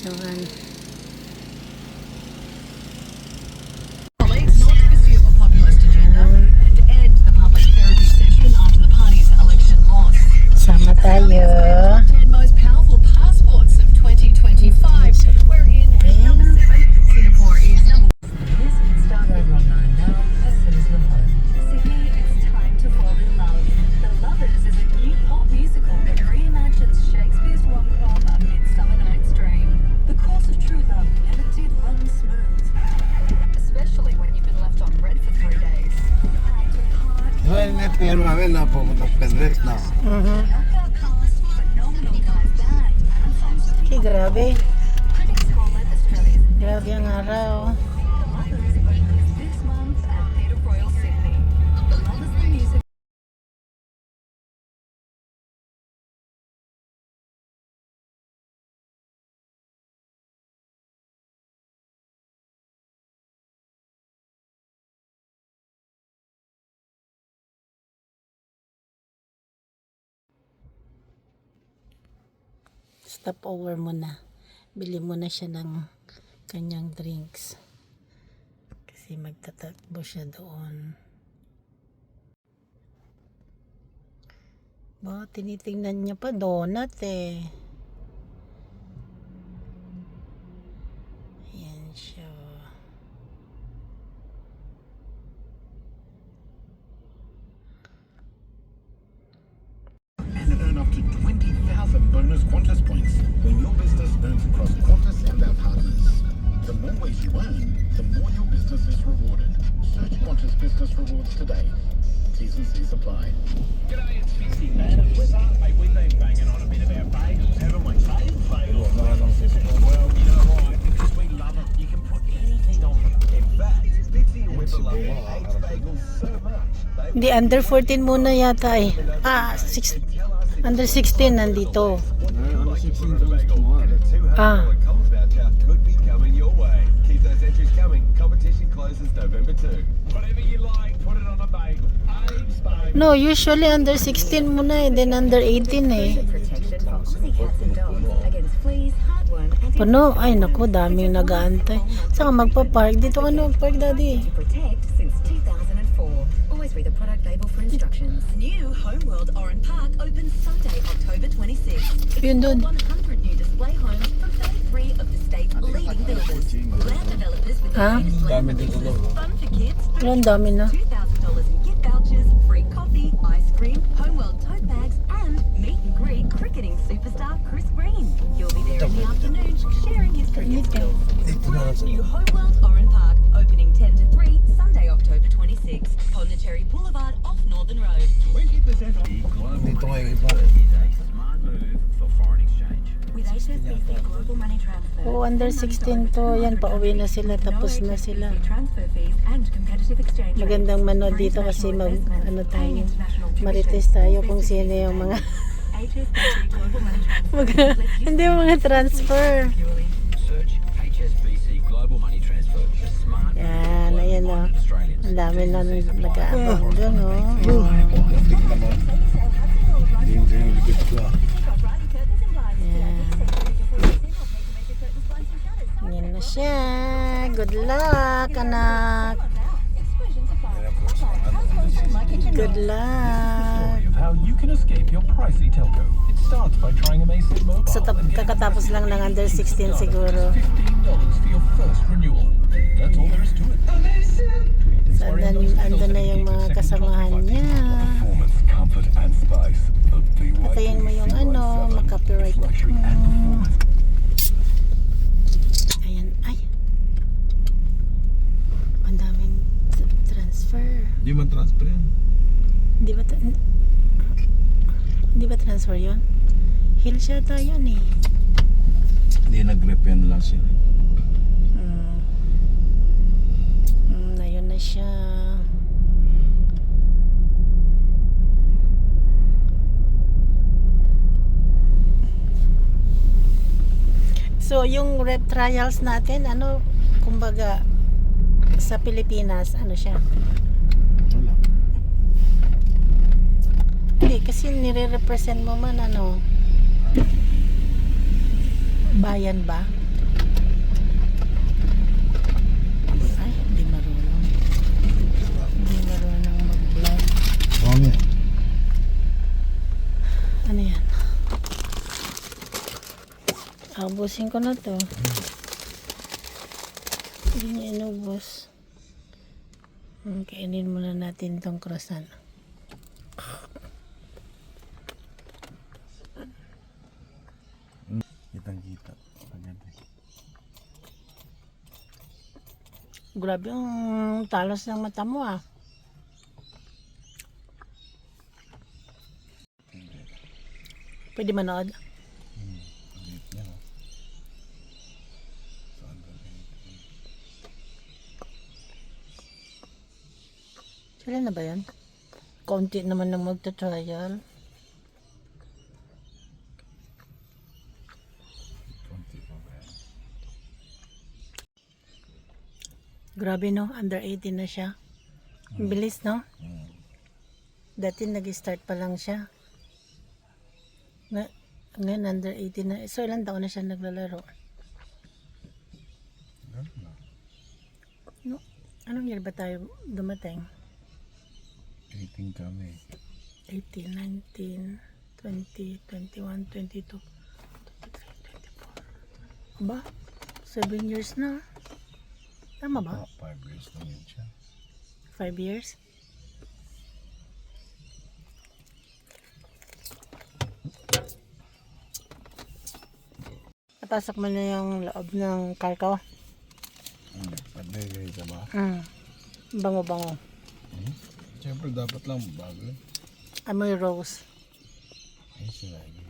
Doon. Colleagues not to pursue a populist agenda and end the public therapy session after the party's election loss. Sama tayo. Top 10 most powerful passports of 2025, wherein at number 7, Singapore is number 1. This is Stargate Online now. As soon as you're home. Sydney, it's time to fall in love. The Lovers is a new pop musical that reimagines Shakespeare's rom-com A Midsummer Night's Dream. The course of true love never did run smooth, especially when you've been left on red for 3 days. Packed with heart, Duerme, pero a ver, no, no. knockout cast, phenomenal live band, and songs of Okay, grabe. critics call it Australia's Grabe ang araw. The Lovers opens this month at Theatre Royal Sydney. The Lovers the music. Stop over muna. Bili muna siya ng kanyang drinks. Kasi magtatakbo siya doon. Ba, tinitingnan niya pa donut eh. Ayan siya. And earn up to 20,000 bonus Qantas points when your business earns across Qantas and our partners. The more ways you earn, the more your business is rewarded. Search Qantas Business Rewards today. T's and C's apply. G'day, it's Fixie, man. We've been banging on a bit about bagels, haven't we? Bagels. Well, you know why? Because we love them. You can put anything on them. In fact, Fixie and Whipper love aged bagels so much. Hindi, under 14 muna yata eh. Under 16 nandito. Ano 16 days tomorrow. Ah. Coles voucher could be coming your way. Keep those entries coming. Competition closes November 2. Whatever you like, put it on a bagel. Aged bagel. No, usually under 16 muna eh. Then under 18 eh. Protection for Aussie cats and dogs against fleas, heartworm, and Puno. Ay naku, daming nag-aantay. Saka magpa-park. Dito ka na park daddy. protect since 2004. Always read the product label for instructions. New Homeworld Oran Park opens Sunday, October 26th. Yun dun. 100 new display homes from 33 of the state's leading builders. Land developers with Ha? the latest land Dami dito releases, daw. fun for kids, Wala, ang dami na. $2,000 in gift vouchers, free coffee, ice cream, Homeworld tote bags, and meet and greet cricketing superstar Chris Green. You'll be there in the afternoon sharing his cricket skills. Brand new Homeworld Oran Park, opening 10 to 3, Sunday, October 26. Pondicherry Boulevard off Northern Road. 20% off. Dito ngayon iba. Is a smart move for foreign exchange. With HSBC Global Money Transfer. Oh, under 16 to. Yan, pauwi na sila. Tapos na sila. Transfer fees and competitive exchange rates. Magandang manood dito kasi tayo. Marites tayo kung sino yung mga HSBC Global Money Transfer. hindi yung mga transfer. Search HSBC Global Money Transfer. The smart Yan, ayan o. Australians. Ang dami na nag-aabang doon o. Hindi likit ko. Yan na siya. Good luck, anak. Good luck. Of how you can escape your pricey telco. It starts by trying Amazfit Mobile. So, kakatapos lang ng under 16 siguro. $15 for your first renewal. That's all there is to it. So, andun na yung mga kasamahan niya. Performance, comfort, and spice. The BYD Patayin mo yung ano, mag-copyright ako. luxury and performance. Ayan, ay. Ang daming transfer. Di man transfer yan. Hindi ba transfer yun? Hill siya tayo eh. Hindi nag-rep yan lang sila. Ayun na siya. So, yung rep trials natin, ano, kumbaga, sa Pilipinas, ano siya? Wala. Hindi, kasi nire-represent mo man, ano, bayan ba? Abusin ko na to. Hindi niya inubos. Kainin muna natin tong croissant. Kitang-kita. Paganda. Grabe ang talos ng mata mo ah. Pwede manood? Ulit niya, no? Saan ba rin? Sila na ba yan? Kaunti naman ng magta-trial. Konti pa ba yan? Grabe no, under 18 na siya. Ang bilis no? Dati nag-start pa lang siya. Ngayon under 18 na. So ilang taon na siya naglalaro? Ganun na. No? Anong year ba tayo dumating? 18 kami. 18, 19, 20, 21, 22, 23, 24. Aba? 7 years na. Tama ba? 5 years na yun siya. 5 years? Napasok mo na yung loob ng car ko. Padagay ka ba? Bango-bango. Siyempre dapat lang bago. Amoy rose. Ay sila yun.